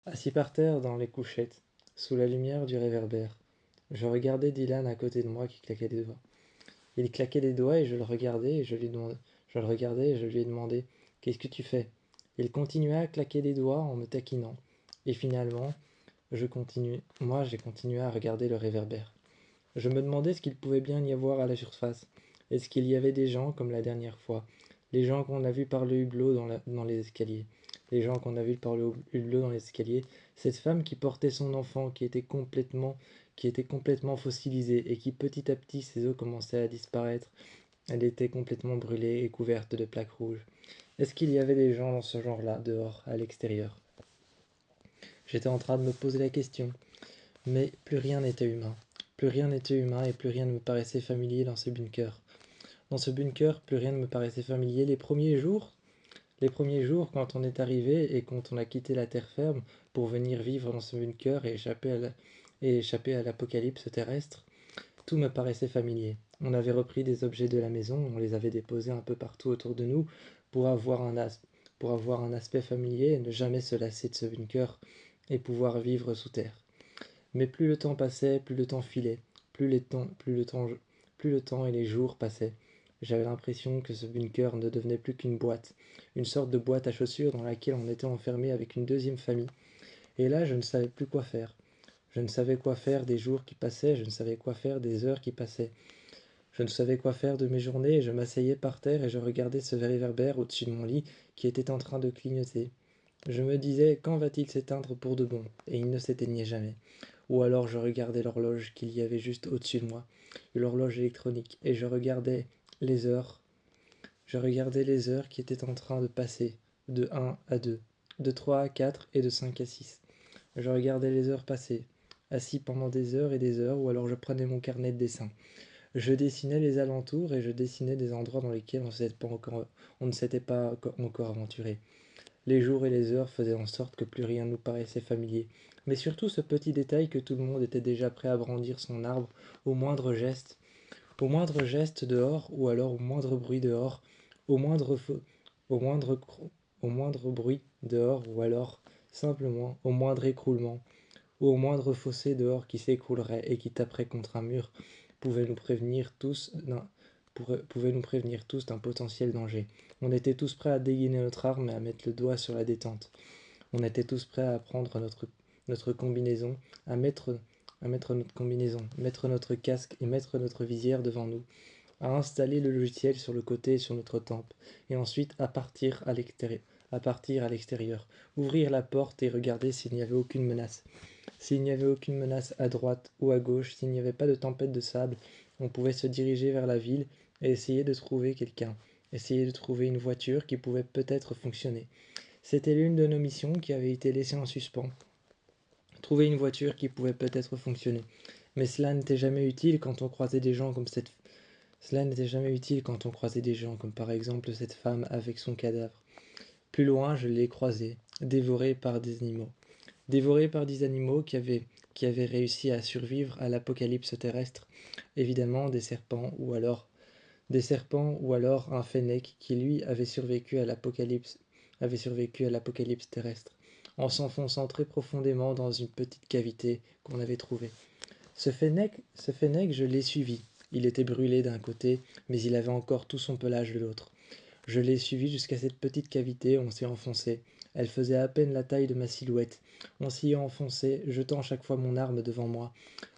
Assis par terre dans les couchettes, sous la lumière du réverbère, je regardais Dylan à côté de moi qui claquait des doigts. Il claquait des doigts et je le regardais et je le regardais et je lui ai demandé: «Qu'est-ce que tu fais?» Il continuait à claquer des doigts en me taquinant. Et finalement, j'ai continué à regarder le réverbère. Je me demandais ce qu'il pouvait bien y avoir à la surface. Est-ce qu'il y avait des gens comme la dernière fois? Les gens qu'on a vus par le hublot dans les escaliers. Les gens qu'on a vus par le hublot dans les escaliers. Cette femme qui portait son enfant, qui était complètement fossilisée et qui petit à petit ses os commençaient à disparaître. Elle était complètement brûlée et couverte de plaques rouges. Est-ce qu'il y avait des gens dans ce genre-là, dehors, à l'extérieur? J'étais en train de me poser la question. Mais plus rien n'était humain. Plus rien n'était humain et plus rien ne me paraissait familier dans ce bunker. Dans ce bunker, plus rien ne me paraissait familier. Les premiers jours, quand on est arrivé et quand on a quitté la terre ferme pour venir vivre dans ce bunker et échapper à l'apocalypse terrestre, tout me paraissait familier. On avait repris des objets de la maison, on les avait déposés un peu partout autour de nous pour avoir pour avoir un aspect familier et ne jamais se lasser de ce bunker et pouvoir vivre sous terre. Mais plus le temps passait, plus le temps filait, plus le temps et les jours passaient. J'avais l'impression que ce bunker ne devenait plus qu'une boîte, une sorte de boîte à chaussures dans laquelle on était enfermé avec une deuxième famille. Et là, je ne savais plus quoi faire. Je ne savais quoi faire des jours qui passaient, je ne savais quoi faire des heures qui passaient. Je ne savais quoi faire de mes journées et je m'asseyais par terre et je regardais ce réverbère au-dessus de mon lit qui était en train de clignoter. Je me disais, quand va-t-il s'éteindre pour de bon? Et il ne s'éteignait jamais. Ou alors je regardais l'horloge qu'il y avait juste au-dessus de moi, l'horloge électronique, et les heures. Je regardais les heures qui étaient en train de passer, de 1 à 2, de 3 à 4 et de 5 à 6. Je regardais les heures passer, assis pendant des heures et des heures, ou alors je prenais mon carnet de dessin. Je dessinais les alentours et je dessinais des endroits dans lesquels on ne s'était pas encore aventuré. Les jours et les heures faisaient en sorte que plus rien nous paraissait familier. Mais surtout ce petit détail que tout le monde était déjà prêt à brandir son arbre au moindre geste dehors, ou alors au moindre bruit dehors, au moindre, au moindre, au moindre bruit dehors, ou alors simplement au moindre écroulement, ou au moindre fossé dehors qui s'écroulerait et qui taperait contre un mur, pouvait nous prévenir pouvait nous prévenir tous d'un potentiel danger. On était tous prêts à dégainer notre arme et à mettre le doigt sur la détente. On était tous prêts à prendre notre combinaison, à mettre notre combinaison, mettre notre casque et mettre notre visière devant nous, à installer le logiciel sur le côté et sur notre tempe, et ensuite à partir à l'extérieur, ouvrir la porte et regarder s'il n'y avait aucune menace. S'il n'y avait aucune menace à droite ou à gauche, s'il n'y avait pas de tempête de sable, on pouvait se diriger vers la ville et essayer de trouver quelqu'un, essayer de trouver une voiture qui pouvait peut-être fonctionner. C'était l'une de nos missions qui avait été laissée en suspens. Trouver une voiture qui pouvait peut-être fonctionner. Mais cela n'était jamais utile quand on croisait des gens comme Cela n'était jamais utile quand on croisait des gens comme par exemple cette femme avec son cadavre. Plus loin, je l'ai croisée, dévorée par des animaux. Dévorée par des animaux qui avaient réussi à survivre à l'apocalypse terrestre. Évidemment, des serpents ou alors un fennec qui lui avait survécu à l'apocalypse terrestre, en s'enfonçant très profondément dans une petite cavité qu'on avait trouvée. Ce fennec, je l'ai suivi. Il était brûlé d'un côté, mais il avait encore tout son pelage de l'autre. Je l'ai suivi jusqu'à cette petite cavité, on s'y enfoncé. Elle faisait à peine la taille de ma silhouette. On s'y est enfoncé, jetant chaque fois mon arme devant moi.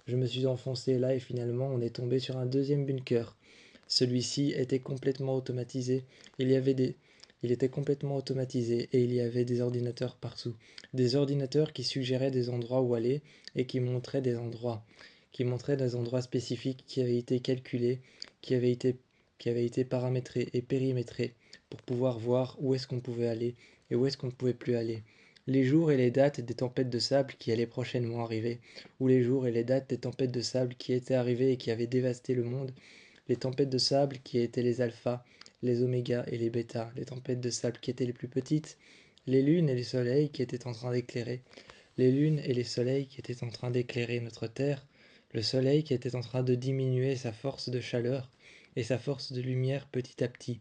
Je me suis enfoncé là et finalement on est tombé sur un deuxième bunker. Celui-ci était complètement automatisé. Il y avait des... Il était complètement automatisé et il y avait des ordinateurs partout. Des ordinateurs qui suggéraient des endroits où aller et qui montraient des endroits spécifiques qui avaient été calculés, qui avaient été, qui avaient été paramétrés et périmétrés pour pouvoir voir où est-ce qu'on pouvait aller et où est-ce qu'on ne pouvait plus aller. Les jours et les dates des tempêtes de sable qui allaient prochainement arriver, ou les jours et les dates des tempêtes de sable qui étaient arrivées et qui avaient dévasté le monde, les tempêtes de sable qui étaient les alphas, les omégas et les bêtas, les tempêtes de sable qui étaient les plus petites, les lunes et les soleils qui étaient en train d'éclairer, les lunes et les soleils qui étaient en train d'éclairer notre Terre, le soleil qui était en train de diminuer sa force de chaleur et sa force de lumière petit à petit.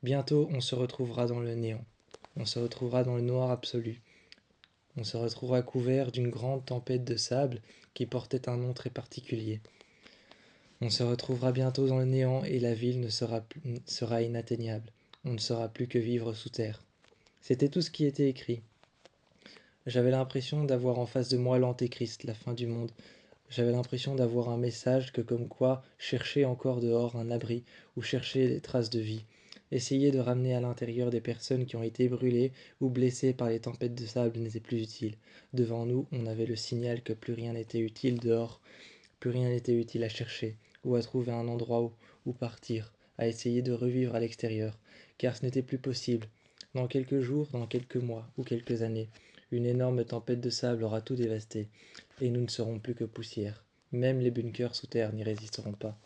Bientôt on se retrouvera dans le néant, on se retrouvera dans le noir absolu. On se retrouvera couvert d'une grande tempête de sable qui portait un nom très particulier. On se retrouvera bientôt dans le néant et la ville sera inatteignable. On ne saura plus que vivre sous terre. C'était tout ce qui était écrit. J'avais l'impression d'avoir en face de moi l'Antéchrist, la fin du monde. J'avais l'impression d'avoir un message que comme quoi chercher encore dehors un abri ou chercher des traces de vie. Essayer de ramener à l'intérieur des personnes qui ont été brûlées ou blessées par les tempêtes de sable n'était plus utile. Devant nous, on avait le signal que plus rien n'était utile dehors, plus rien n'était utile à chercher ou à trouver un endroit où partir, à essayer de revivre à l'extérieur, car ce n'était plus possible. Dans quelques jours, dans quelques mois ou quelques années, une énorme tempête de sable aura tout dévasté, et nous ne serons plus que poussière. Même les bunkers sous terre n'y résisteront pas.